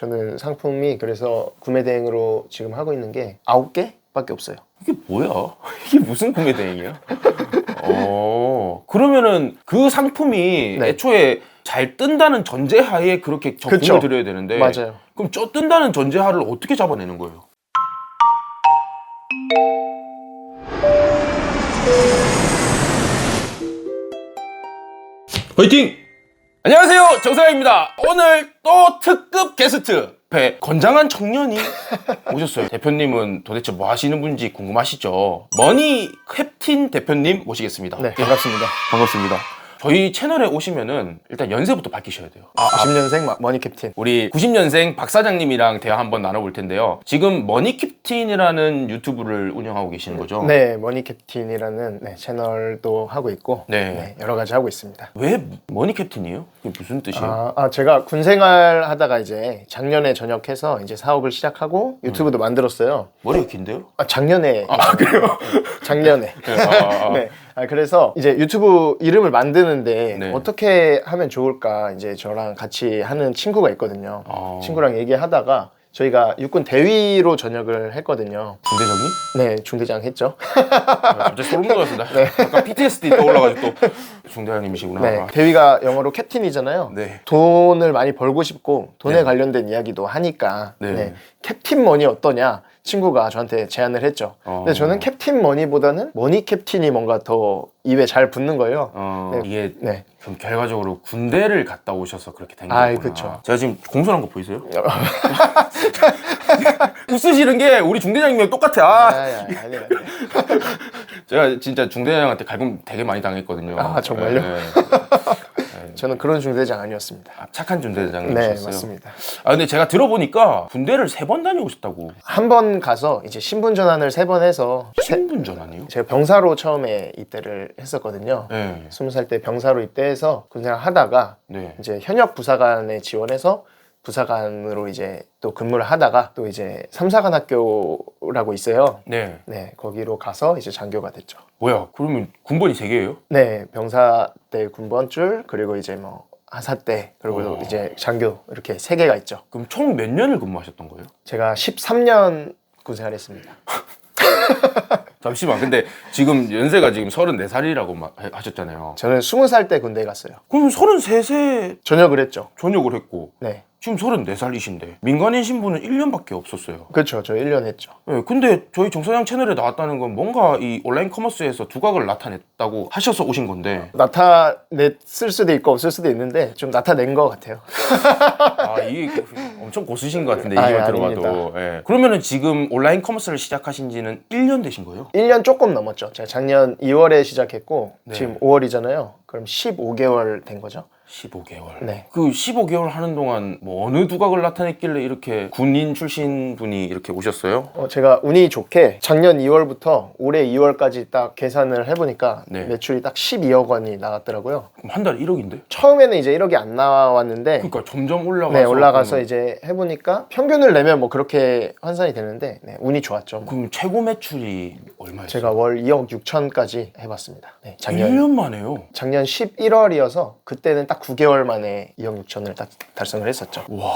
저는 상품이 그래서 구매 대행으로 지금 하고 있는 게 9개밖에 없어요. 이게 뭐야? 이게 무슨 구매 대행이야? 그러면은 그 상품이 네. 애초에 잘 뜬다는 전제하에 그렇게 적금을 그쵸. 들여야 되는데 맞아요. 그럼 뜬다는 전제하를 어떻게 잡아내는 거예요? 화이팅! 안녕하세요, 정사장입니다. 오늘 또 특급 게스트 배 건장한 청년이 오셨어요. 대표님은 도대체 뭐 하시는 분인지 궁금하시죠? 머니 캡틴 대표님 모시겠습니다. 네, 반갑습니다. 반갑습니다. 저희 채널에 오시면은 일단 연세부터 밝히셔야 돼요. 90년생 머니 캡틴. 우리 90년생 박 사장님이랑 대화 한번 나눠볼 텐데요. 지금 머니 캡틴이라는 유튜브를 운영하고 계시는 거죠? 네, 머니 캡틴이라는 채널도 하고 있고 네. 여러 가지 하고 있습니다. 왜 머니 캡틴이에요? 그게 무슨 뜻이에요? 제가 군 생활 하다가 이제 작년에 전역해서 이제 사업을 시작하고 유튜브도 만들었어요. 머리가 긴데요? 작년에. 그래요? 작년에. 네. 그래서 이제 유튜브 이름을 만드는데 네. 어떻게 하면 좋을까 이제 저랑 같이 하는 친구가 있거든요. 친구랑 얘기하다가 저희가 육군 대위로 전역을 했거든요. 중대장님? 네, 중대장 했죠. 갑자기 소름 돋았습니다. 약간 PTSD 떠올라가지고 또 중대장님이시구나. 네, 대위가 영어로 캡틴이잖아요. 네. 돈을 많이 벌고 싶고 돈에 네. 관련된 이야기도 하니까 네. 캡틴 머니 어떠냐 친구가 저한테 제안을 했죠. 근데 저는 캡틴 머니보다는 머니 캡틴이 뭔가 더 입에 잘 붙는 거예요. 네. 이게 네. 그럼 결과적으로 군대를 갔다 오셔서 그렇게 된 거구나. 그쵸. 제가 지금 공손한 거 보이세요? 웃으시는 게 우리 중대장님이랑 똑같아. 아니. 제가 진짜 중대장한테 갈굼 되게 많이 당했거든요. 정말요? 네. 저는 그런 중대장 아니었습니다. 착한 중대장님이셨어요? 네, 맞습니다. 근데 제가 들어보니까 군대를 3번 다녀오셨다고. 한 번 가서 이제 신분 전환을 3번 해서 신분 전환이요? 제가 병사로 처음에 입대를 했었거든요. 네. 20살 때 병사로 입대해서 군생활 하다가 네. 이제 현역 부사관에 지원해서 부사관으로 이제 또 근무를 하다가 또 이제 삼사관 학교라고 있어요. 네. 네, 거기로 가서 이제 장교가 됐죠. 뭐야? 그러면 군번이 3개예요? 네, 병사 때 군번줄 그리고 이제 뭐 하사 때 그리고 이제 장교 이렇게 3개가 있죠. 그럼 총 몇 년을 근무하셨던 거예요? 제가 13년 군생활했습니다. 잠시만. 근데 지금 연세가 지금 34살이라고 하셨잖아요. 저는 20살 때 군대 갔어요. 그럼 33세 전역을 했죠. 전역을 했고 네, 지금 34살이신데 민간인 신분은 1년밖에 없었어요. 그렇죠. 저 1년 했죠. 네, 근데 저희 정사장 채널에 나왔다는 건 뭔가 이 온라인 커머스에서 두각을 나타냈다고 하셔서 오신 건데 나타냈을 수도 있고 없을 수도 있는데 좀 나타낸 것 같아요. 이게 엄청 고수신 것 같은데 아니, 이거 들어봐도. 아닙니다. 예. 그러면은 지금 온라인 커머스를 시작하신 지는 1년 되신 거예요? 1년 조금 넘었죠. 제가 작년 2월에 시작했고 네. 지금 5월이잖아요. 그럼 15개월 된 거죠. 15개월. 네. 그 15개월 하는 동안 뭐 어느 두각을 나타냈길래 이렇게 군인 출신 분이 이렇게 오셨어요? 제가 운이 좋게 작년 2월부터 올해 2월까지 딱 계산을 해보니까 네. 매출이 딱 12억 원이 나왔더라고요. 그럼 한 달에 1억인데? 처음에는 이제 1억이 안 나왔는데 그러니까 점점 올라가서. 네, 올라가서 그러면, 이제 해보니까 평균을 내면 뭐 그렇게 환산이 되는데 운이 좋았죠. 그럼 최고 매출이 얼마였어요? 제가 월 2억 6천까지 해봤습니다. 네, 작년 1년 만에요? 11월이어서 그때는 딱 9개월 만에 2억 6천을 딱 달성을 했었죠. 와.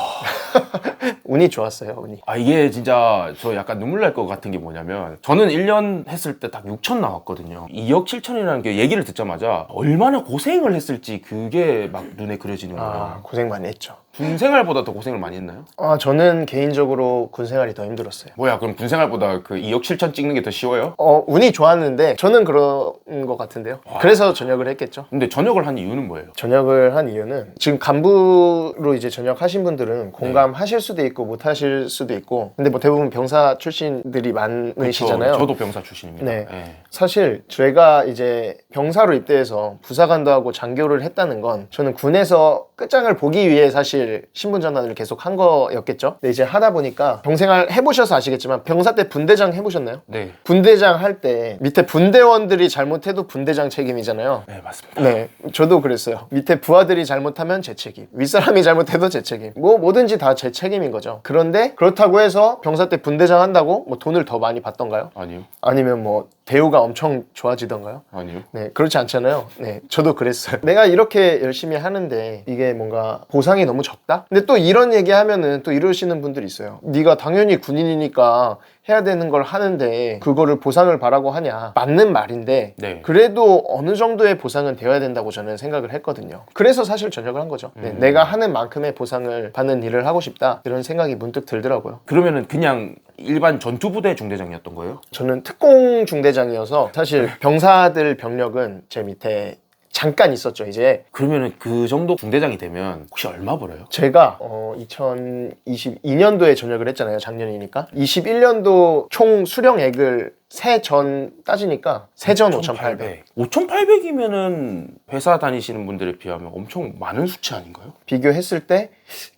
운이 좋았어요, 운이. 이게 진짜 저 약간 눈물 날 것 같은 게 뭐냐면 저는 1년 했을 때 딱 6천 나왔거든요. 2억 7천이라는 게 얘기를 듣자마자 얼마나 고생을 했을지 그게 막 눈에 그려지는 거예요. 고생 많이 했죠. 군생활보다 더 고생을 많이 했나요? 저는 개인적으로 군 생활이 더 힘들었어요. 뭐야, 그럼 군생활보다 그 2억 7천 찍는 게 더 쉬워요? 운이 좋았는데 저는 그런 것 같은데요. 그래서 전역을 했겠죠. 근데 전역을 한 이유는 뭐예요? 전역을 한 이유는 지금 간부로 이제 전역하신 분들은 공감하실 수도 있고 못 하실 수도 있고 근데 뭐 대부분 병사 출신들이 많으시잖아요. 그쵸, 저도 병사 출신입니다. 네. 네. 사실 제가 이제 병사로 입대해서 부사관도 하고 장교를 했다는 건 저는 군에서 끝장을 보기 위해 사실 신분 전환을 계속 한 거였겠죠. 근데 이제 하다 보니까 병생활 해보셔서 아시겠지만 병사 때 분대장 해보셨나요? 네. 분대장 할 때 밑에 분대원들이 잘못해도 분대장 책임이잖아요. 네, 맞습니다. 네, 저도 그랬어요. 밑에 부하들이 잘못하면 제 책임, 윗사람이 잘못해도 제 책임, 뭐 뭐든지 다 제 책임인 거죠. 그런데 그렇다고 해서 병사 때 분대장 한다고 뭐 돈을 더 많이 받던가요? 아니요. 아니면 뭐 대우가 엄청 좋아지던가요? 아니요. 네, 그렇지 않잖아요. 네, 저도 그랬어요. 내가 이렇게 열심히 하는데 이게 뭔가 보상이 너무 적다? 근데 또 이런 얘기 하면은 또 이러시는 분들이 있어요. 네가 당연히 군인이니까 해야 되는 걸 하는데 그거를 보상을 바라고 하냐. 맞는 말인데 네. 그래도 어느 정도의 보상은 되어야 된다고 저는 생각을 했거든요. 그래서 사실 전역을 한 거죠. 네, 내가 하는 만큼의 보상을 받는 일을 하고 싶다. 이런 생각이 문득 들더라고요. 그러면은 그냥 일반 전투부대 중대장이었던 거예요? 저는 특공 중대장이어서 사실 병사들 병력은 제 밑에 잠깐 있었죠. 이제 그러면은 그 정도 중대장이 되면 혹시 얼마 벌어요? 제가 2022년도에 전역을 했잖아요. 작년이니까 21년도 총 수령액을 세전 따지니까 세전 5,800. 5,800이면은 회사 다니시는 분들에 비하면 엄청 많은 수치 아닌가요? 비교했을 때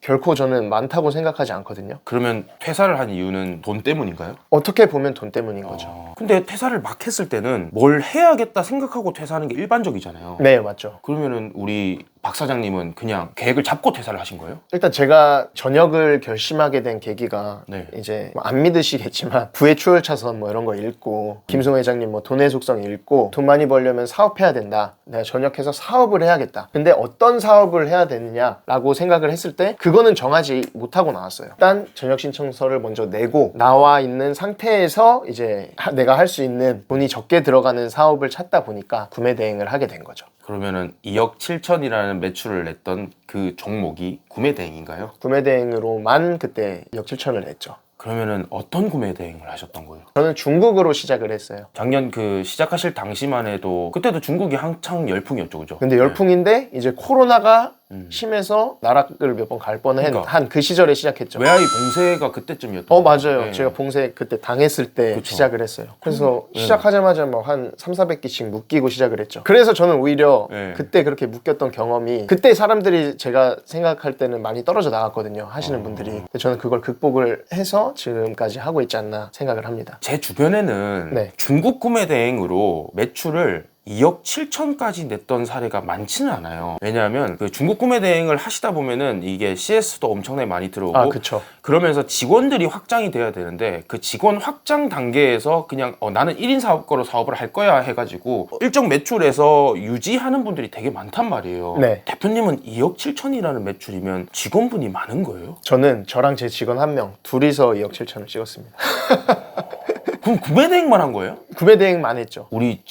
결코 저는 많다고 생각하지 않거든요. 그러면 퇴사를 한 이유는 돈 때문인가요? 어떻게 보면 돈 때문인 거죠. 근데 퇴사를 막 했을 때는 뭘 해야겠다 생각하고 퇴사하는 게 일반적이잖아요. 네, 맞죠. 그러면은 우리 박 사장님은 그냥 계획을 잡고 퇴사를 하신 거예요? 일단 제가 전역을 결심하게 된 계기가 네. 이제 안 믿으시겠지만 부의 추월차선 뭐 이런 거 읽고 김송 회장님 뭐 돈의 속성 읽고 돈 많이 벌려면 사업해야 된다. 내가 전역해서 사업을 해야겠다. 근데 어떤 사업을 해야 되느냐라고 생각을 했을 때 그거는 정하지 못하고 나왔어요. 일단 전역 신청서를 먼저 내고 나와 있는 상태에서 이제 내가 할 수 있는 돈이 적게 들어가는 사업을 찾다 보니까 구매 대행을 하게 된 거죠. 그러면은 2억 7천이라는 매출을 냈던 그 종목이 구매 대행인가요? 구매 대행으로만 그때 2억 7천을 냈죠. 그러면은 어떤 구매 대행을 하셨던 거예요? 저는 중국으로 시작을 했어요. 작년 그 시작하실 당시만 해도 그때도 중국이 한창 열풍이었죠, 그죠? 근데 열풍인데 이제 코로나가 심해서 나락을 몇 번 갈 뻔한 그러니까. 한 그 시절에 시작했죠. 외화의 봉쇄가 그때쯤이었던 맞아요. 네. 제가 봉쇄 그때 당했을 때 그쵸. 시작을 했어요. 그래서 시작하자마자 뭐 한 3,400기씩 묶이고 시작을 했죠. 그래서 저는 오히려 네. 그때 그렇게 묶였던 경험이 그때 사람들이 제가 생각할 때는 많이 떨어져 나갔거든요. 하시는 분들이. 근데 저는 그걸 극복을 해서 지금까지 하고 있지 않나 생각을 합니다. 제 주변에는 네. 중국 구매 대행으로 매출을 2억 7천까지 냈던 사례가 많지는 않아요. 왜냐하면 그 중국 구매 대행을 하시다 보면은 이게 CS도 엄청나게 많이 들어오고 그쵸. 그러면서 직원들이 확장이 돼야 되는데 그 직원 확장 단계에서 그냥 나는 1인 사업가로 사업을 할 거야 해가지고 일정 매출에서 유지하는 분들이 되게 많단 말이에요. 네. 대표님은 2억 7천이라는 매출이면 직원분이 많은 거예요? 저는 저랑 제 직원 한 명 둘이서 2억 7천을 찍었습니다. 그럼 구매 대행만 한 거예요? 구매 대행만 했죠. 우리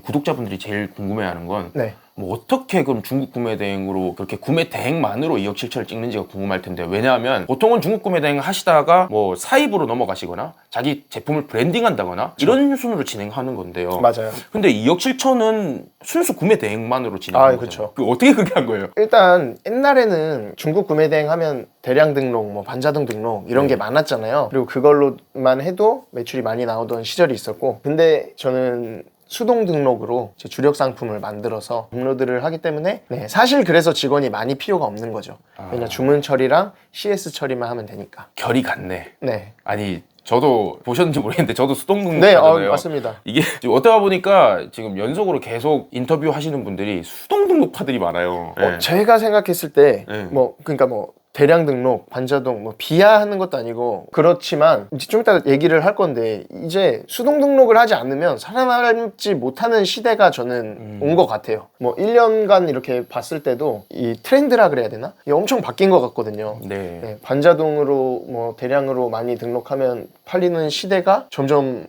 구독자분들이 제일 궁금해하는 건 네. 뭐 어떻게 그럼 중국 구매 대행으로 그렇게 구매 대행만으로 2억 7천을 찍는지가 궁금할 텐데 왜냐하면 보통은 중국 구매 대행 하시다가 뭐 사입으로 넘어가시거나 자기 제품을 브랜딩한다거나 이런 순으로 진행하는 건데요. 맞아요. 근데 2억 7천은 순수 구매 대행만으로 진행하는 거잖아요. 그쵸. 그 어떻게 그렇게 한 거예요? 일단 옛날에는 중국 구매 대행 하면 대량 등록, 뭐 반자동 등록 이런 게 많았잖아요. 그리고 그걸로만 해도 매출이 많이 나오던 시절이 있었고 근데 저는 수동 등록으로 제 주력 상품을 만들어서 업로드를 하기 때문에 사실 그래서 직원이 많이 필요가 없는 거죠. 왜냐 주문 처리랑 CS 처리만 하면 되니까. 결이 같네. 네. 아니 저도 보셨는지 모르겠는데 저도 수동 등록 네, 하잖아요. 맞습니다. 이게 지금 어떠다 보니까 지금 연속으로 계속 인터뷰 하시는 분들이 수동 등록파들이 많아요. 네. 제가 생각했을 때 네. 그러니까 대량 등록, 반자동, 비하하는 것도 아니고 그렇지만 이제 좀 이따 얘기를 할 건데 이제 수동 등록을 하지 않으면 살아남지 못하는 시대가 저는 온 것 같아요. 1년간 이렇게 봤을 때도 이 트렌드라 그래야 되나? 이게 엄청 바뀐 것 같거든요. 네. 네, 반자동으로 대량으로 많이 등록하면 팔리는 시대가 점점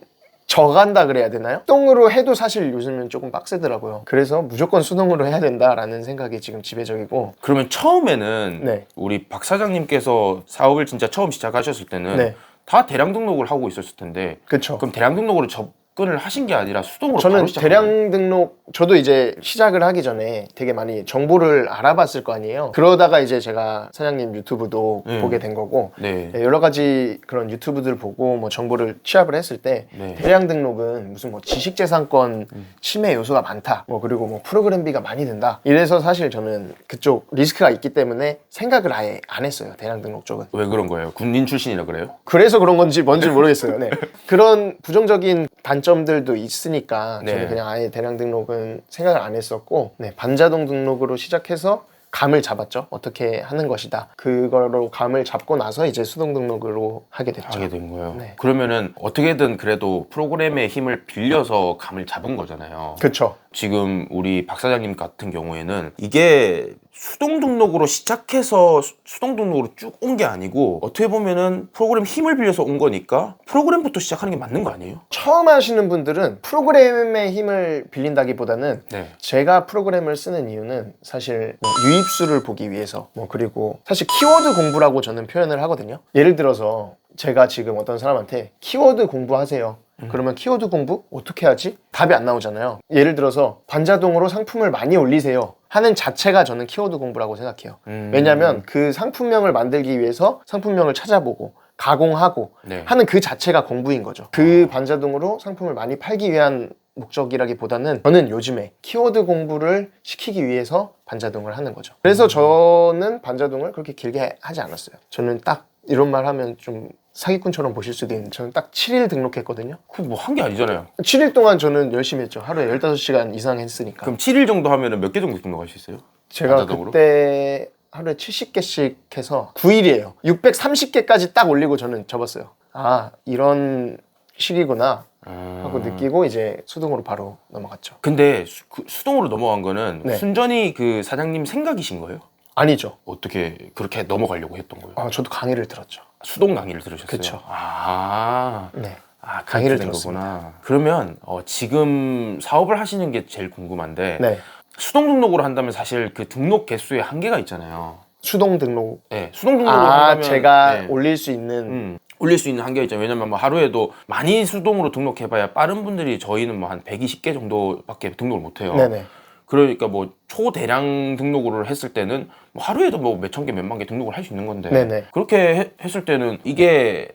져간다 그래야 되나요? 수동으로 해도 사실 요즘은 조금 빡세더라고요. 그래서 무조건 수동으로 해야 된다라는 생각이 지금 지배적이고. 그러면 처음에는 네. 우리 박 사장님께서 사업을 진짜 처음 시작하셨을 때는 네. 다 대량 등록을 하고 있었을 텐데 그쵸. 그럼 대량 등록으로 접근을 하신 게 아니라 수동으로 저는 바로 시작한 거예요? 대량 등록 저도 이제 시작을 하기 전에 되게 많이 정보를 알아봤을 거 아니에요. 그러다가 이제 제가 사장님 유튜브도 보게 된 거고 네. 여러 가지 그런 유튜브들 보고 정보를 취합을 했을 때 네. 대량 등록은 무슨 지식재산권 침해 요소가 많다. 그리고 프로그램비가 많이 든다. 이래서 사실 저는 그쪽 리스크가 있기 때문에 생각을 아예 안 했어요. 대량 등록 쪽은. 왜 그런 거예요? 군인 출신이라 그래요? 그래서 그런 건지 뭔지 모르겠어요. 네. 그런 부정적인 단점들도 있으니까 네. 저는 그냥 아예 대량 등록은 생각을 안 했었고 반자동 등록으로 시작해서 감을 잡았죠. 어떻게 하는 것이다. 그거로 감을 잡고 나서 이제 수동 등록으로 하게 됐죠. 하게 된 거예요. 네. 그러면은 어떻게든 그래도 프로그램의 힘을 빌려서 감을 잡은 거잖아요. 그쵸. 지금 우리 박 사장님 같은 경우에는 이게 수동 등록으로 시작해서 수동 등록으로 쭉 온 게 아니고 어떻게 보면은 프로그램 힘을 빌려서 온 거니까 프로그램부터 시작하는 게 맞는 거 아니에요? 처음 하시는 분들은 프로그램의 힘을 빌린다기보다는 네. 제가 프로그램을 쓰는 이유는 사실 뭐 유입수를 보기 위해서 그리고 사실 키워드 공부라고 저는 표현을 하거든요. 예를 들어서 제가 지금 어떤 사람한테 키워드 공부하세요. 그러면 키워드 공부 어떻게 하지? 답이 안 나오잖아요. 예를 들어서 반자동으로 상품을 많이 올리세요 하는 자체가 저는 키워드 공부라고 생각해요. 왜냐하면 그 상품명을 만들기 위해서 상품명을 찾아보고 가공하고 네. 하는 그 자체가 공부인 거죠. 그 반자동으로 상품을 많이 팔기 위한 목적이라기보다는 저는 요즘에 키워드 공부를 시키기 위해서 반자동을 하는 거죠. 그래서 저는 반자동을 그렇게 길게 하지 않았어요. 저는 딱 이런 말 하면 좀 사기꾼처럼 보실 수도 있는데 저는 딱 7일 등록했거든요. 그거 뭐 한 게 아니잖아요. 7일 동안 저는 열심히 했죠. 하루에 15시간 이상 했으니까. 그럼 7일 정도 하면은 몇 개 정도 등록할 수 있어요? 제가 반자동으로? 그때 하루에 70개씩 해서 9일이에요. 630개까지 딱 올리고 저는 접었어요. 아, 이런 식이구나 하고 느끼고 이제 수동으로 바로 넘어갔죠. 근데 수동으로 넘어간 거는 네. 순전히 그 사장님 생각이신 거예요? 아니죠. 어떻게 그렇게 넘어가려고 했던 거예요? 아, 저도 강의를 들었죠. 수동 강의를 들으셨어요? 그쵸. 아, 네. 강의를 강의를 된 들었습니다. 거구나. 그러면 지금 사업을 하시는 게 제일 궁금한데 네. 수동 등록으로 한다면 사실 그 등록 개수에 한계가 있잖아요. 수동 등록. 네, 수동 등록으로 아, 한다면 제가 네. 올릴 수 있는. 올릴 수 있는 한계가 있잖아요. 왜냐면 뭐 하루에도 많이 수동으로 등록해봐야 빠른 분들이 저희는 뭐 한 120개 정도밖에 등록을 못해요. 네네. 그러니까 뭐 초대량 등록으로 했을 때는 뭐 하루에도 뭐 몇천 개, 몇만 개 등록을 할 수 있는 건데 네네. 그렇게 했을 때는 이게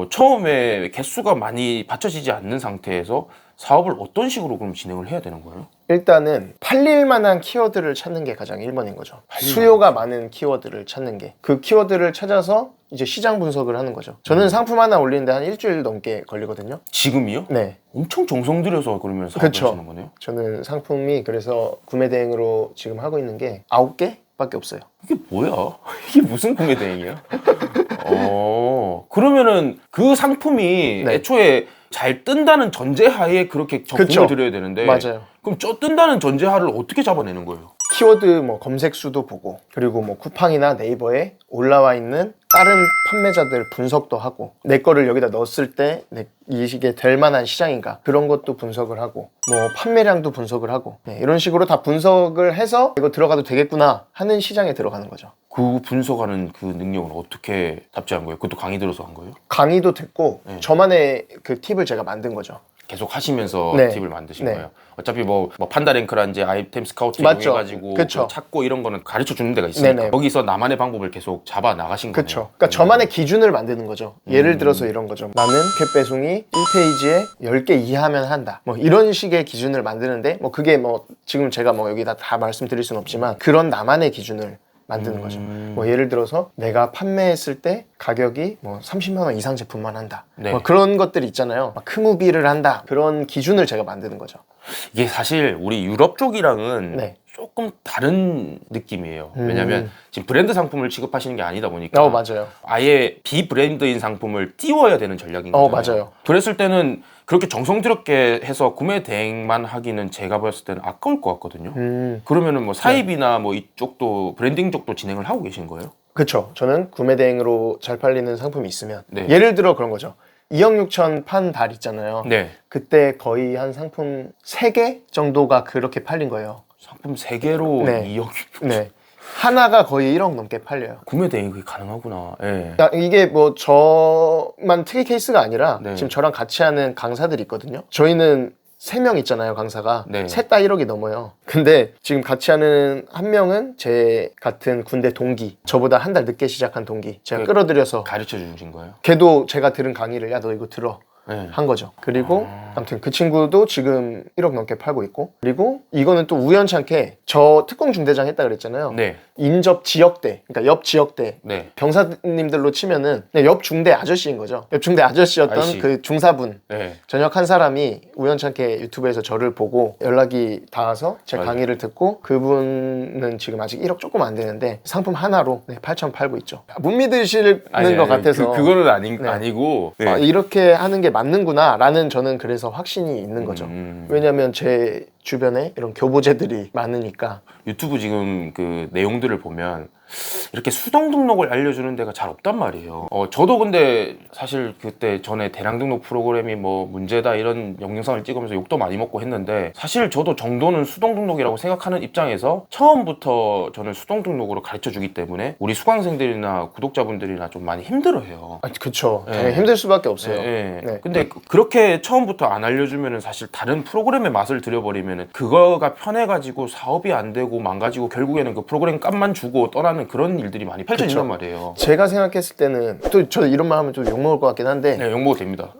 처음에 개수가 많이 받쳐지지 않는 상태에서 사업을 어떤 식으로 그럼 진행을 해야 되는 거예요? 일단은 팔릴 만한 키워드를 찾는 게 가장 1번인 거죠. 수요가 많은 키워드를 찾는 게. 그 키워드를 찾아서 이제 시장 분석을 하는 거죠. 저는 상품 하나 올리는데 한 일주일 넘게 걸리거든요. 지금이요? 네. 엄청 정성 들여서 그러면 사업을 그쵸. 하시는 거네요? 저는 상품이 그래서 구매 대행으로 지금 하고 있는 게 9개? 밖에 없어요. 이게 뭐야? 이게 무슨 구매 대행이야? 그러면은 그 상품이 네. 애초에 잘 뜬다는 전제하에 그렇게 적금을 그쵸. 들여야 되는데 맞아요. 그럼 뜬다는 전제하를 어떻게 잡아내는 거예요? 키워드 뭐 검색 수도 보고 그리고 뭐 쿠팡이나 네이버에 올라와 있는 다른 판매자들 분석도 하고 내 거를 여기다 넣었을 때 이게 될 만한 시장인가 그런 것도 분석을 하고 뭐 판매량도 분석을 하고 이런 식으로 다 분석을 해서 이거 들어가도 되겠구나 하는 시장에 들어가는 거죠. 그 분석하는 그 능력은 어떻게 답지한 거예요? 그것도 강의 들어서 한 거예요? 강의도 듣고 네. 저만의 그 팁을 제가 만든 거죠. 계속 하시면서 네. 팁을 만드신 네. 거예요. 어차피 뭐 판다랭크라든지 아이템 스카우트 맞죠. 이용해가지고 그쵸. 그 찾고 이런 거는 가르쳐 주는 데가 있으니까 네네. 거기서 나만의 방법을 계속 잡아 나가신 거예요. 그렇죠. 그러니까 저만의 기준을 만드는 거죠. 예를 들어서 이런 거죠. 나는 캡 배송이 1페이지에 10개 이하면 한다. 뭐 이런 식의 기준을 만드는데 뭐 그게 뭐 지금 제가 뭐 여기다 다 말씀드릴 수는 없지만 그런 나만의 기준을 만드는 거죠. 뭐 예를 들어서 내가 판매했을 때 가격이 뭐 30만 원 이상 제품만 한다. 네. 뭐 그런 것들이 있잖아요. 막 크무비를 한다. 그런 기준을 제가 만드는 거죠. 이게 사실 우리 유럽 쪽이랑은 네. 조금 다른 느낌이에요. 왜냐면 지금 브랜드 상품을 취급하시는 게 아니다 보니까 맞아요. 아예 비브랜드인 상품을 띄워야 되는 전략인 거잖아요. 맞아요. 그랬을 때는 그렇게 정성 들였게 해서 구매 대행만 하기는 제가 봤을 때는 아까울 것 같거든요. 그러면은 뭐 사입이나 뭐 이쪽도 브랜딩 쪽도 진행을 하고 계신 거예요? 그렇죠. 저는 구매 대행으로 잘 팔리는 상품이 있으면 네. 예를 들어 그런 거죠. 2억 6천 판 달 있잖아요. 네. 그때 거의 한 상품 3개 정도가 그렇게 팔린 거예요. 상품 3개로 네. 2억. 네. 하나가 거의 1억 넘게 팔려요. 구매 대행이 그게 가능하구나. 예. 야, 이게 뭐 저만 특이 케이스가 아니라 네. 지금 저랑 같이 하는 강사들이 있거든요. 저희는 3명 있잖아요, 강사가. 네. 셋 다 1억이 넘어요. 근데 지금 같이 하는 한 명은 제 같은 군대 동기, 저보다 한 달 늦게 시작한 동기. 제가 끌어들여서 가르쳐 주신 거예요? 걔도 제가 들은 강의를 야, 너 이거 들어. 네. 한 거죠. 그리고 아무튼 그 친구도 지금 1억 넘게 팔고 있고, 그리고 이거는 또 우연찮게 저 특공 중대장 했다 그랬잖아요. 네. 인접 지역대, 그러니까 옆 지역대 네. 병사님들로 치면은 그냥 옆 중대 아저씨인 거죠. 옆 중대 아저씨였던 아저씨. 그 중사분 네. 전역한 사람이 우연찮게 유튜브에서 저를 보고 연락이 닿아서 제 맞아요. 강의를 듣고, 그분은 지금 아직 1억 조금 안 되는데 상품 하나로 8천 팔고 있죠. 못 믿으시는 것 같아서 그거는 네. 아니고. 네. 아, 이렇게 하는 게 맞는구나 라는 저는 그래서 확신이 있는 거죠. 왜냐면 제 주변에 이런 교보제들이 많으니까. 유튜브 지금 그 내용들을 보면 이렇게 수동 등록을 알려주는 데가 잘 없단 말이에요. 저도 근데 사실 그때 전에 대량 등록 프로그램이 뭐 문제다 이런 영상을 찍으면서 욕도 많이 먹고 했는데, 사실 저도 정도는 수동 등록이라고 생각하는 입장에서 처음부터 저는 수동 등록으로 가르쳐 주기 때문에 우리 수강생들이나 구독자분들이나 좀 많이 힘들어해요. 아, 그쵸. 네. 당연히 힘들 수밖에 없어요. 네. 네. 근데 그렇게 처음부터 안 알려주면은 사실 다른 프로그램의 맛을 들여버리면은 그거가 편해가지고 사업이 안 되고 망가지고 결국에는 그 프로그램 값만 주고 떠나는 그런 일들이 많이 펼쳐진단 그쵸. 말이에요. 제가 생각했을 때는 또 저 이런 말 하면 좀 욕먹을 것 같긴 한데, 네, 욕먹어도 됩니다.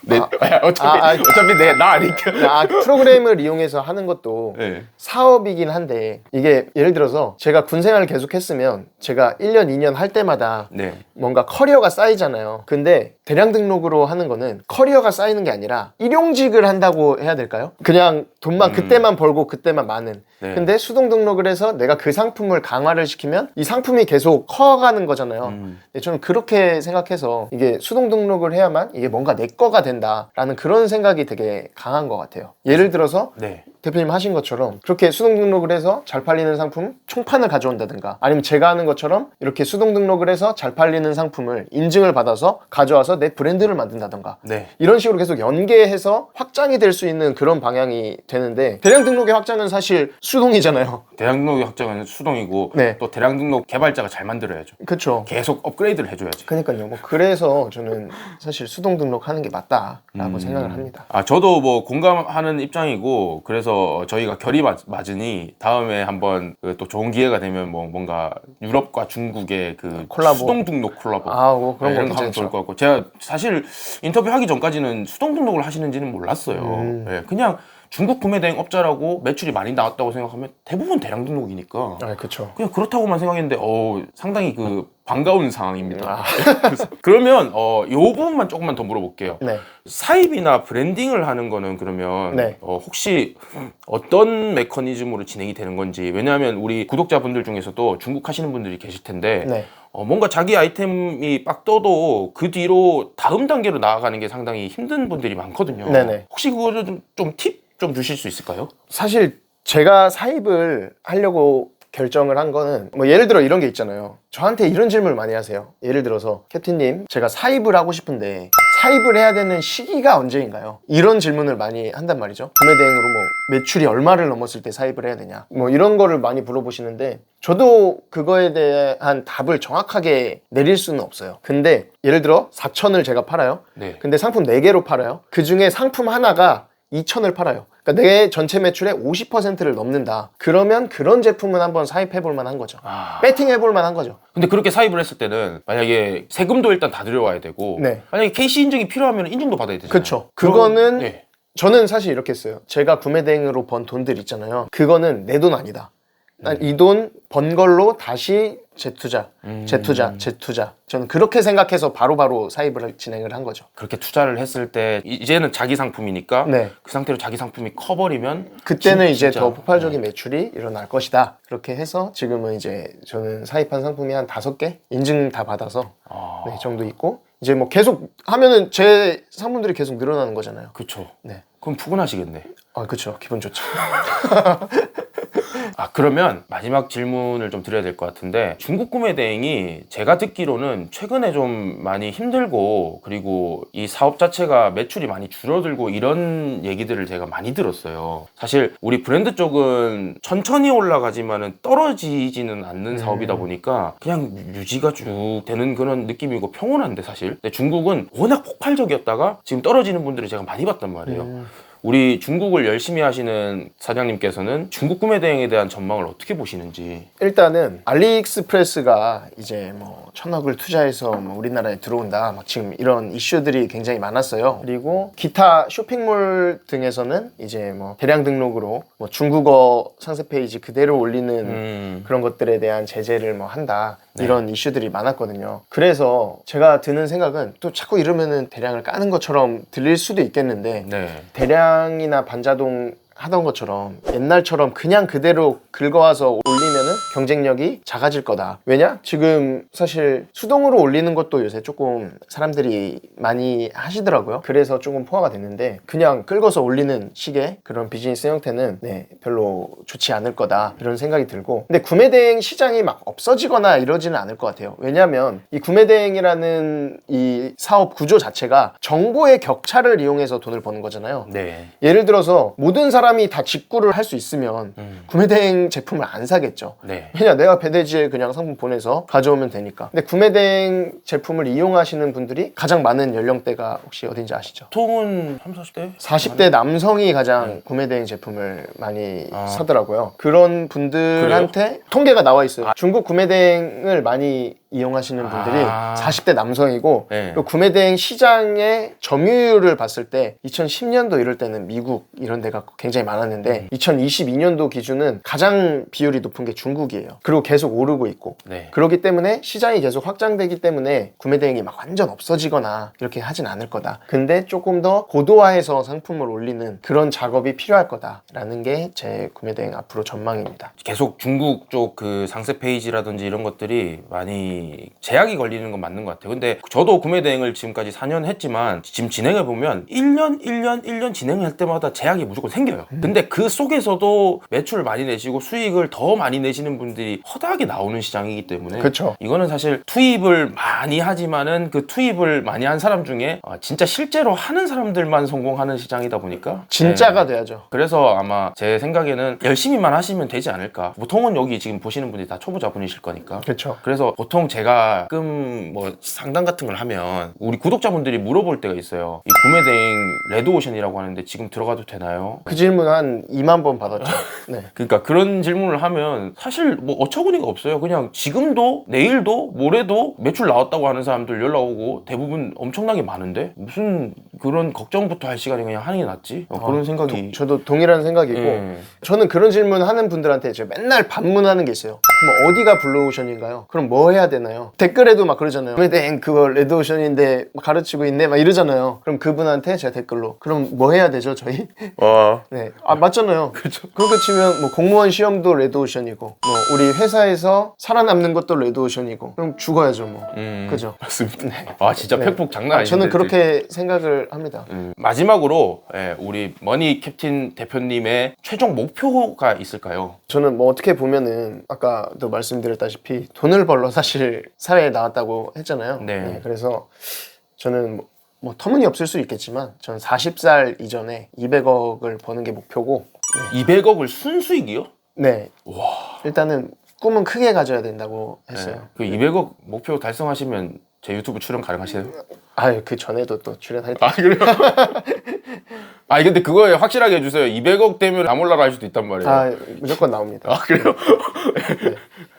네, 아, 어차피 나 아니까. 프로그램을 이용해서 하는 것도 네. 사업이긴 한데, 이게 예를 들어서 제가 군 생활을 계속 했으면 제가 1년, 2년 할 때마다 네. 뭔가 커리어가 쌓이잖아요. 근데 대량 등록으로 하는 거는 커리어가 쌓이는 게 아니라 일용직을 한다고 해야 될까요? 그냥 돈만 그때만 벌고 그때만 많은. 네. 근데 수동 등록을 해서 내가 그 상품을 강화를 시키면 이 상품이 계속 커가는 거잖아요. 근데 저는 그렇게 생각해서 이게 수동 등록을 해야만 이게 뭔가 내 거가 된다라는 그런 생각이 되게 강한 것 같아요. 예를 들어서 네. 대표님 하신 것처럼 그렇게 수동 등록을 해서 잘 팔리는 상품 총판을 가져온다든가, 아니면 제가 하는 것처럼 이렇게 수동 등록을 해서 잘 팔리는 상품을 인증을 받아서 가져와서 내 브랜드를 만든다든가, 네. 이런 식으로 계속 연계해서 확장이 될 수 있는 그런 방향이 되는데, 대량 등록의 확장은 사실 수동이잖아요. 대량 등록의 확장은 수동이고 네. 또 대량 등록 개발자가 잘 만들어야죠. 그렇죠. 계속 업그레이드를 해줘야지. 그러니까요. 뭐 그래서 저는 사실 수동 등록하는 게 맞다라고 생각을 합니다. 저도 뭐 공감하는 입장이고, 그래서 저희가 결이 맞으니 다음에 한번 또 좋은 기회가 되면 뭐 뭔가 유럽과 중국의 그 콜라보. 수동 등록 콜라보 뭐 그런 거 이런 거 하면 괜찮죠. 좋을 것 같고, 제가 사실 인터뷰하기 전까지는 수동 등록을 하시는지는 몰랐어요. 네, 그냥 중국 구매 대행 업자라고 매출이 많이 나왔다고 생각하면 대부분 대량 등록이니까 그렇죠. 그냥 그렇다고만 생각했는데 상당히 그 반가운 상황입니다. 그러면 요 부분만 조금만 더 물어볼게요. 네. 사입이나 브랜딩을 하는 거는 그러면 네. 혹시 어떤 메커니즘으로 진행이 되는 건지, 왜냐하면 우리 구독자분들 중에서도 중국 하시는 분들이 계실 텐데 네. 뭔가 자기 아이템이 빡 떠도 그 뒤로 다음 단계로 나아가는 게 상당히 힘든 분들이 많거든요. 네네. 혹시 그거를 좀 팁 좀 주실 수 있을까요? 사실 제가 사입을 하려고 결정을 한 거는, 뭐 예를 들어 이런 게 있잖아요. 저한테 이런 질문을 많이 하세요. 예를 들어서 캡틴님, 제가 사입을 하고 싶은데 사입을 해야 되는 시기가 언제인가요? 이런 질문을 많이 한단 말이죠. 구매 대행으로 뭐 매출이 얼마를 넘었을 때 사입을 해야 되냐, 뭐 이런 거를 많이 물어보시는데, 저도 그거에 대한 답을 정확하게 내릴 수는 없어요. 근데 예를 들어 4천을 제가 팔아요. 네. 근데 상품 4개로 팔아요. 그 중에 상품 하나가 2천을 팔아요. 그러니까 내 전체 매출의 50%를 넘는다. 그러면 그런 제품은 한번 사입해볼 만한 거죠. 배팅해볼 만한 거죠. 근데 그렇게 사입을 했을 때는 만약에 세금도 일단 다 들여와야 되고, 네. 만약에 KC 인증이 필요하면 인증도 받아야 되잖아요. 그렇죠. 그거는 네. 저는 사실 이렇게 했어요. 제가 구매 대행으로 번 돈들 있잖아요. 그거는 내 돈 아니다. 이 돈 번 걸로 다시 재투자. 저는 그렇게 생각해서 바로바로 사입을 진행을 한 거죠. 그렇게 투자를 했을 때 이제는 자기 상품이니까 네. 그 상태로 자기 상품이 커버리면 그때는 이제 진짜, 더 폭발적인 매출이 일어날 것이다. 그렇게 해서 지금은 이제 저는 사입한 상품이 한 5개 인증 다 받아서 네, 정도 있고, 이제 뭐 계속 하면은 제 상품들이 계속 늘어나는 거잖아요. 그쵸. 네. 그럼 푸근하시겠네. 그렇죠. 기분 좋죠. 그러면 마지막 질문을 좀 드려야 될 것 같은데, 중국 구매 대행이 제가 듣기로는 최근에 좀 많이 힘들고, 그리고 이 사업 자체가 매출이 많이 줄어들고 이런 얘기들을 제가 많이 들었어요. 사실 우리 브랜드 쪽은 천천히 올라가지만은 떨어지지는 않는 사업이다 보니까 그냥 유지가 쭉 되는 그런 느낌이고 평온한데, 사실 근데 중국은 워낙 폭발적이었다가 지금 떨어지는 분들을 제가 많이 봤단 말이에요. 우리 중국을 열심히 하시는 사장님께서는 중국 구매 대행에 대한 전망을 어떻게 보시는지. 일단은 알리익스프레스가 이제 뭐 1,000억을 투자해서 뭐 우리나라에 들어온다 막 지금 이런 이슈들이 굉장히 많았어요. 그리고 기타 쇼핑몰 등에서는 이제 뭐 대량 등록으로 뭐 중국어 상세 페이지 그대로 올리는 그런 것들에 대한 제재를 뭐 한다 이런 이슈들이 많았거든요. 그래서 제가 드는 생각은 또 자꾸 이러면은 대량을 까는 것처럼 들릴 수도 있겠는데 네. 대량이나 반자동 하던 것처럼 옛날처럼 그냥 그대로 긁어와서 올리면은 경쟁력이 작아질 거다. 왜냐? 지금 사실 수동으로 올리는 것도 요새 조금 사람들이 많이 하시더라고요. 그래서 조금 포화가 됐는데 그냥 긁어서 올리는 식의 그런 비즈니스 형태는 별로 좋지 않을 거다 이런 생각이 들고, 근데 구매대행 시장이 막 없어지거나 이러지는 않을 것 같아요. 왜냐하면 이 구매대행이라는 이 사업 구조 자체가 정보의 격차를 이용해서 돈을 버는 거잖아요. 네. 예를 들어서 모든 사람이 다 직구를 할 수 있으면 구매대행 제품을 안 사겠죠. 네. 왜냐, 내가 배대지에 그냥 상품 보내서 가져오면 되니까. 근데 구매대행 제품을 이용하시는 분들이 가장 많은 연령대가 혹시 어딘지 아시죠? 보통은 30, 40대? 40대 남성이 가장 구매대행 제품을 많이 사더라고요. 그런 분들한테 통계가 나와 있어요. 중국 구매대행을 많이 이용하시는 분들이 40대 남성이고, 네. 그 구매대행 시장의 점유율을 봤을 때 2010년도 이럴 때는 미국 이런 데가 굉장히 많았는데 2022년도 기준은 가장 비율이 높은 게 중국이에요. 그리고 계속 오르고 있고, 네. 그렇기 때문에 시장이 계속 확장되기 때문에 구매대행이 막 완전 없어지거나 이렇게 하진 않을 거다. 근데 조금 더 고도화해서 상품을 올리는 그런 작업이 필요할 거다라는 게 제 구매대행 앞으로 전망입니다. 계속 중국 쪽 그 상세 페이지라든지 이런 것들이 많이 제약이 걸리는 건 맞는 것 같아요. 근데 저도 구매 대행을 지금까지 4년 했지만 지금 진행해 보면 1년 진행할 때마다 제약이 무조건 생겨요. 근데 그 속에서도 매출을 많이 내시고 수익을 더 많이 내시는 분들이 허다하게 나오는 시장이기 때문에 그렇죠. 이거는 사실 투입을 많이 하지만은 그 투입을 많이 한 사람 중에 진짜 실제로 하는 사람들만 성공하는 시장이다 보니까 진짜가 돼야죠. 그래서 아마 제 생각에는 열심히만 하시면 되지 않을까. 보통은 여기 지금 보시는 분들이 다 초보자분이실 거니까. 그렇죠. 그래서 보통 제가 가끔 뭐 상담 같은 걸 하면 우리 구독자분들이 물어볼 때가 있어요. 이 구매대행 레드오션이라고 하는데 지금 들어가도 되나요? 그 질문 한 2만 번 받았죠. 네. 그러니까 그런 질문을 하면 사실 뭐 어처구니가 없어요. 그냥 지금도 내일도 모레도 매출 나왔다고 하는 사람들 연락 오고 대부분 엄청나게 많은데 무슨 그런 걱정부터 할 시간에 그냥 하는 게 낫지? 그런 생각이. 저도 동일한 생각이고 저는 그런 질문 하는 분들한테 제가 맨날 반문하는 게 있어요. 그럼 어디가 블루오션인가요? 그럼 뭐 해야 되나요? 댓글에도 막 그러잖아요. 구매대행 그거 레드오션인데 가르치고 있네 막 이러잖아요. 그럼 그분한테 제가 댓글로 그럼 뭐 해야 되죠 저희? 네, 맞잖아요. 그렇죠. 그렇게 치면 뭐 공무원 시험도 레드오션이고 뭐 우리 회사에서 살아남는 것도 레드오션이고 그럼 죽어야죠 뭐. 그죠? 맞습니다. 진짜 팩폭 장난 아닌데. 저는 그렇게 생각을 합니다. 마지막으로 우리 머니 캡틴 대표님의 최종 목표가 있을까요? 저는 뭐 어떻게 보면은 아까도 말씀드렸다시피 돈을 벌러 사실 사회에 나왔다고 했잖아요. 네. 그래서 저는 뭐 터무니없을 수 있겠지만 저는 40살 이전에 200억을 버는 게 목표고 200억을 순수익이요? 네. 와. 일단은 꿈은 크게 가져야 된다고 했어요. 그 200억 목표 달성하시면 제 유튜브 출연 가능하시나요? 그 전에도 또 출연할 때. 그래요? 근데 그거 확실하게 해주세요. 200억 되면 나몰라라 할 수도 있단 말이에요. 무조건 나옵니다. 그래요? 네.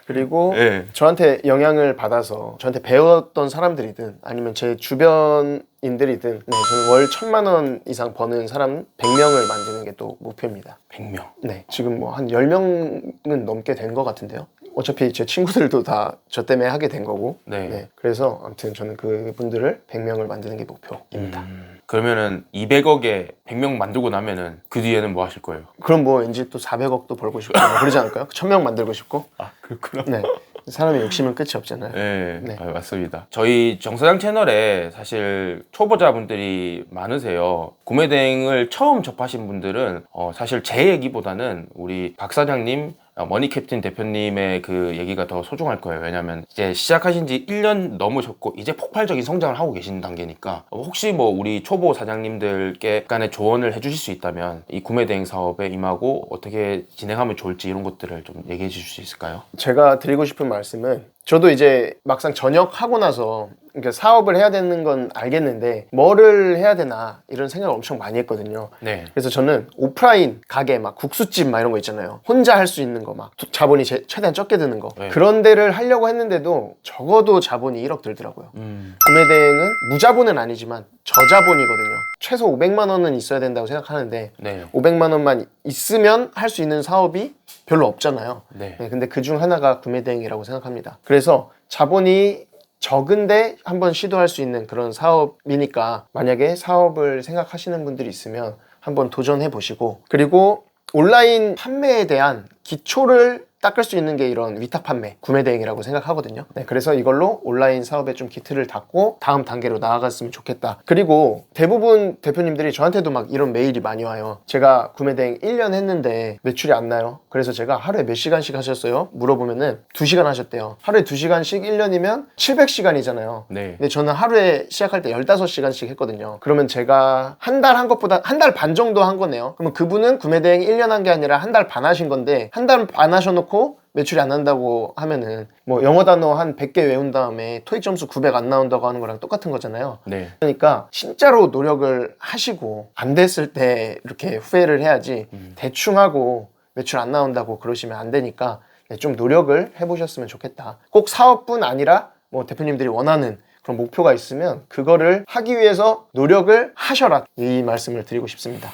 그리고 네. 저한테 영향을 받아서 저한테 배웠던 사람들이든 아니면 제 주변인들이든 저는 월 1,000만 원 이상 버는 사람 100명을 만드는 게 또 목표입니다. 100명. 네, 지금 뭐 한 10명은 넘게 된 것 같은데요. 어차피 제 친구들도 다 저 때문에 하게 된 거고. 네. 그래서 아무튼 저는 그분들을 100명을 만드는 게 목표입니다. 그러면은 200억에 100명 만들고 나면은 그 뒤에는 뭐 하실 거예요? 그럼 뭐 왠지 또 400억도 벌고 싶고 뭐 그러지 않을까요? 1,000명 만들고 싶고. 그렇구나. 네. 사람의 욕심은 끝이 없잖아요. 네. 맞습니다. 저희 정사장 채널에 사실 초보자분들이 많으세요. 구매대행을 처음 접하신 분들은 사실 제 얘기보다는 우리 박 사장님, 머니 캡틴 대표님의 그 얘기가 더 소중할 거예요. 왜냐면 이제 시작하신 지 1년 넘으셨고 이제 폭발적인 성장을 하고 계신 단계니까 혹시 뭐 우리 초보 사장님들께 약간의 조언을 해주실 수 있다면 이 구매대행 사업에 임하고 어떻게 진행하면 좋을지 이런 것들을 좀 얘기해 주실 수 있을까요? 제가 드리고 싶은 말씀은 저도 이제 막상 전역하고 나서 그러니까 사업을 해야 되는 건 알겠는데 뭐를 해야 되나 이런 생각을 엄청 많이 했거든요. 네. 그래서 저는 오프라인 가게 막 국수집 막 이런 거 있잖아요. 혼자 할 수 있는 거 막 자본이 최대한 적게 드는 거 네. 그런 데를 하려고 했는데도 적어도 자본이 1억 들더라고요. 구매 대행은 무자본은 아니지만 저자본이거든요. 최소 500만 원은 있어야 된다고 생각하는데 네. 500만 원만 있으면 할 수 있는 사업이 별로 없잖아요. 네. 근데 그 중 하나가 구매 대행이라고 생각합니다. 그래서 자본이 적은데 한번 시도할 수 있는 그런 사업이니까 만약에 사업을 생각하시는 분들이 있으면 한번 도전해 보시고, 그리고 온라인 판매에 대한 기초를 닦을 수 있는 게 이런 위탁 판매, 구매 대행이라고 생각하거든요. 네, 그래서 이걸로 온라인 사업에 좀 기틀을 닦고 다음 단계로 나아갔으면 좋겠다. 그리고 대부분 대표님들이 저한테도 막 이런 메일이 많이 와요. 제가 구매 대행 1년 했는데 매출이 안 나요. 그래서 제가 하루에 몇 시간씩 하셨어요? 물어보면은 2시간 하셨대요. 하루에 2시간씩 1년이면 700시간이잖아요. 네. 근데 저는 하루에 시작할 때 15시간씩 했거든요. 그러면 제가 한 달 한 것보다 한 달 반 정도 한 거네요. 그러면 그분은 구매 대행 1년 한 게 아니라 한 달 반 하신 건데, 한 달 반 하셔놓고 매출이 안 난다고 하면은 뭐 영어 단어 한 100개 외운 다음에 토익 점수 900 안 나온다고 하는 거랑 똑같은 거잖아요. 네. 그러니까 진짜로 노력을 하시고 안 됐을 때 이렇게 후회를 해야지 대충 하고 매출 안 나온다고 그러시면 안 되니까 좀 노력을 해보셨으면 좋겠다. 꼭 사업뿐 아니라 뭐 대표님들이 원하는 그런 목표가 있으면 그거를 하기 위해서 노력을 하셔라, 이 말씀을 드리고 싶습니다.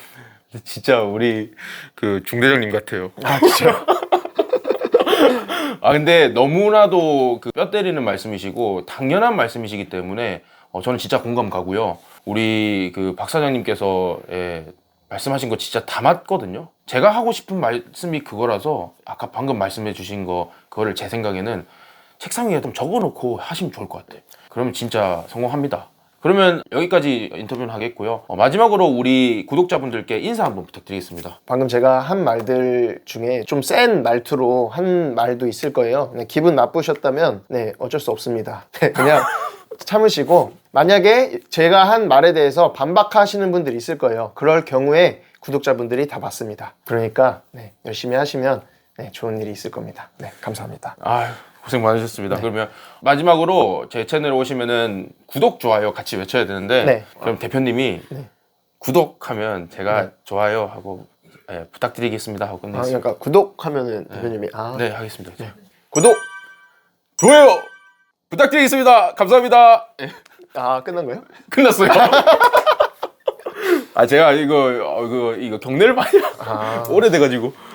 진짜 우리 그 중대장님 같아요. 아, 진짜. 아 근데 너무나도 그 뼈 때리는 말씀이시고 당연한 말씀이시기 때문에 저는 진짜 공감 가고요. 우리 그 박 사장님께서 말씀하신 거 진짜 다 맞거든요. 제가 하고 싶은 말씀이 그거라서 아까 방금 말씀해 주신 거 그거를 제 생각에는 책상 위에 좀 적어놓고 하시면 좋을 것 같아요. 그러면 진짜 성공합니다. 그러면 여기까지 인터뷰는 하겠고요. 마지막으로 우리 구독자분들께 인사 한번 부탁드리겠습니다. 방금 제가 한 말들 중에 좀 센 말투로 한 말도 있을 거예요. 네, 기분 나쁘셨다면 네, 어쩔 수 없습니다. 네, 그냥 참으시고, 만약에 제가 한 말에 대해서 반박하시는 분들이 있을 거예요. 그럴 경우에 구독자분들이 다 봤습니다. 그러니까 네, 열심히 하시면 네, 좋은 일이 있을 겁니다. 네, 감사합니다. 아유, 고생 많으셨습니다. 그러면 마지막으로 제 채널에 오시면은 구독, 좋아요 같이 외쳐야 되는데 네. 그럼 대표님이 구독하면 제가 좋아요 하고 부탁드리겠습니다 하고 아, 끝내겠습니다. 그러니까 구독하면은 대표님이 네, 하겠습니다. 구독! 좋아요 부탁드리겠습니다. 감사합니다. 아, 끝난 거예요? 끝났어요. 아 제가 이거 경례를 많이 오래돼가지고